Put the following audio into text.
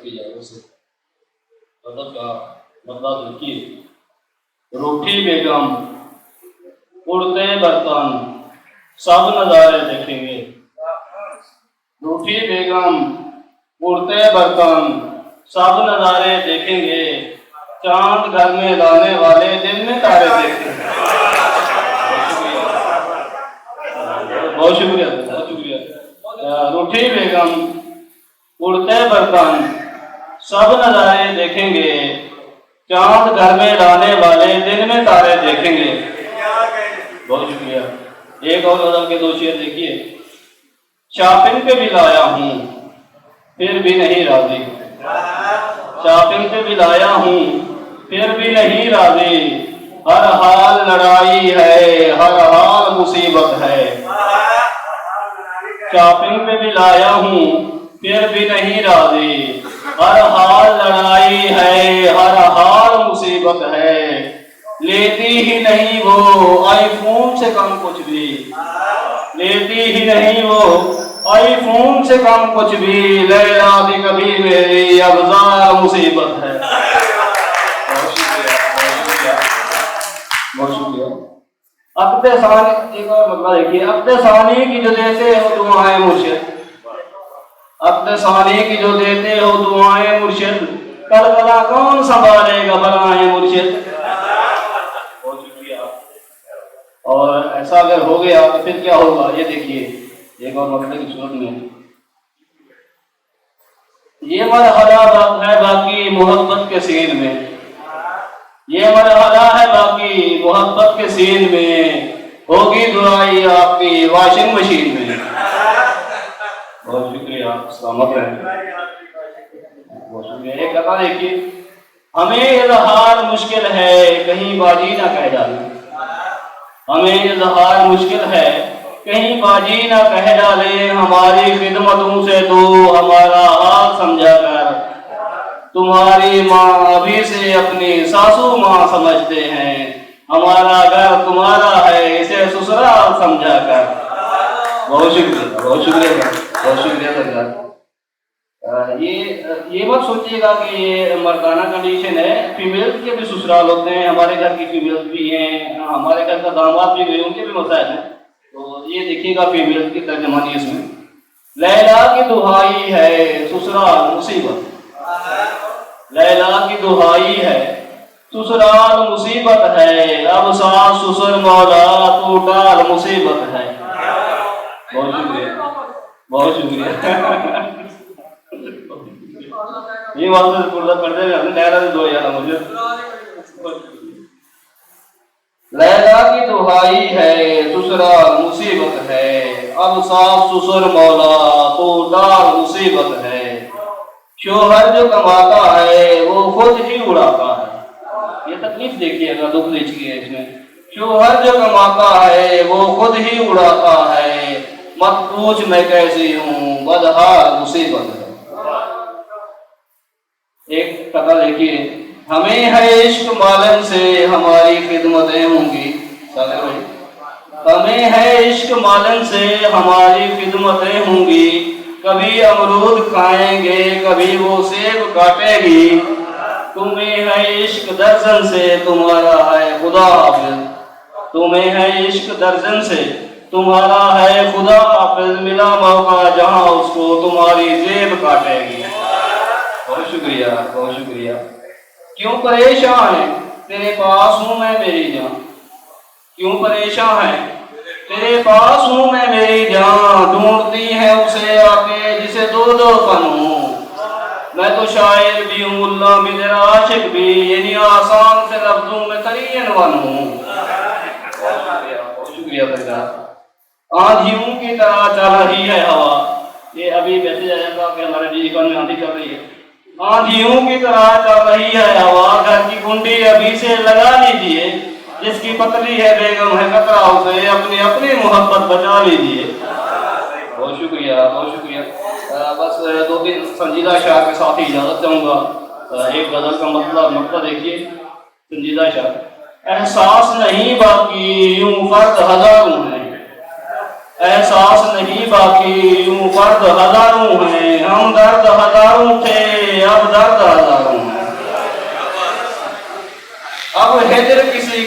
کی اجازت سے غزل کا مطلب دیکھیے۔ روٹھی بیگم اڑتے برتن سب نظارے دیکھیں گے، روٹھی بیگم اڑتے برتن سب نظارے دیکھیں گے، چاند گھر میں لانے والے دن میں تارے دیکھیں گے۔ بہت شکریہ بہت شکریہ۔ روٹھی بیگم اڑتے برتن سب نظارے دیکھیں گے، چاند گھر میں لانے والے دن میں تارے دیکھیں گے۔ بہت شکریہ۔ ایک اور غزل کے 2 شعر دیکھیے۔ شاپنگ پہ بھی لایا ہوں پھر بھی نہیں راضی، شاپنگ پہ بھی لایا ہوں پھر بھی نہیں راضی، ہر حال لڑائی ہے ہر حال مصیبت ہے، شاپنگ پہ بھی لایا ہوں پھر بھی نہیں راضی، ہر حال لڑائی ہے ہر حال مصیبت ہے، لیتی ہی نہیں وہ آئی فون سے کم کچھ بھی، لیتی ہی نہیں وہ آئی فون سے کم کچھ بھی، لیلا بھی کبھی میری ابزار مصیبت ہے۔ بہت شکریہ بہت شکریہ بہت شکریہ۔ عقد ثانی، ایک اور مطلب دیکھیے۔ عقد ثانی کی جو دیتے ہو دعائیں مرشد، عقد ثانی کی جو دیتے ہو دعائیں مرشد، کل کلا کون سنبھالے گا بلائیں مرشد۔ بہت شکریہ۔ اور ایسا اگر ہو گیا تو پھر کیا ہوگا یہ دیکھیے ایک اور مرحلے کی صورت میں۔ یہ مرحلہ ہے باقی محبت کے سین میں، یہ مرحلہ ہے باقی محبت کے سین میں، ہوگی دعائی آپ کی واشنگ مشین میں۔ بہت شکریہ، سلامت رہیں۔ بہت شکریہ۔ ایک کہتا دیکھیے۔ ہمیں اظہار مشکل ہے کہیں باجی نہ کہہ ڈالے، ہمیں اظہار مشکل ہے کہیں باجی نہ کہہ ڈالے، ہماری خدمتوں سے تو ہمارا حال سمجھا کر، تمہاری ماں ابھی سے اپنی ساسو ماں سمجھتے ہیں، ہمارا گھر تمہارا ہے اسے سسرال سمجھا کر۔ بہت شکریہ بہت شکریہ بہت شکریہ سرکار۔ یہ مت سوچیے گا کہ یہ مردانہ کنڈیشن ہے، فیمیلز کے بھی سسرال ہوتے ہیں، ہمارے گھر کی فیمیلز بھی ہیں، ہمارے گھر کا داماد بھی گئے، ان کے بھی مسائل ہیں، تو یہ دیکھیے گا فیمیلز کی ترجمانی اس میں۔ لیلا کی دہائی ہے سسرال مصیبت، لیلا کی دہائی ہے سسرال مصیبت ہے، اب ساس سسر مولا تو ٹال مصیبت ہے۔ بہت شکریہ بہت شکریہ۔ یہ بات تو پورا پڑھ دے گا، لیلا سے دو یار مجھے۔ لیلا کی دہائی ہے سسرال مصیبت ہے، اب ساس سسر مولا تو ٹال مصیبت ہے، شوہر جو کماتا ہے وہ خود ہی اڑاتا ہے۔ یہ تکلیف دیکھیے گا، دکھ دیکھیے اس میں۔ شوہر جو کماتا ہے وہ خود ہی اڑاتا ہے، مت پوچھ میں کیسی ہوں بدحال مصیبت ہے۔ ایک قطعہ دیکھیے۔ ہمیں ہے عشق مالن سے ہماری خدمتیں ہوں گی، ہمیں ہے عشق مالن سے ہماری خدمتیں ہوں گی، کبھی امرود کھائیں گے کبھی وہ سیب کاٹے گی، تمہیں ہے عشق درجن سے تمہارا ہے خدا حافظ، تمہیں ہے عشق درجن سے تمہارا ہے خدا حافظ، ملا موقع جہاں اس کو تمہاری زیب کاٹے گی۔ بہت شکریہ بہت شکریہ۔ کیوں پریشان ہے تیرے پاس ہوں میں میری جان، کیوں پریشان ہے تیرے پاس ہوں میں میری جان، ڈھونڈتی ہے اسے آ کے جسے دو دو فن ہوں، میں تو شاعر بھی ہوں ملا بھی تیرا عاشق بھی، یعنی آسان سے لفظوں میں ترین ون ہوں۔ بہت شکریہ سرکار۔ آندھیوں کی طرح چل رہی ہے ہوا، یہ ابھی میسج آیا تھا کہ ہمارے ڈی کون میں آندھی چل رہی ہے۔ آندھیوں کی طرح چل رہی ہے ہوا، گھر کی کنڈی ابھی سے لگا لیجیے، جس کی پتلی ہے بیگم ہے خطرہ اسے اپنی اپنی محبت بچا لیجیے۔ بہت شکریہ بہت شکریہ۔ بس 2-3 سنجیدہ اشعار کے ساتھ ہی اجازت چاہوں گا۔ ایک غزل کا مطلب دیکھیے، سنجیدہ اشعار۔ احساس نہیں باقی یوں فرد ہزاروں ہیں، احساس نہیں باقی یوں فرد ہزاروں ہیں، ہم درد ہزاروں تھے اب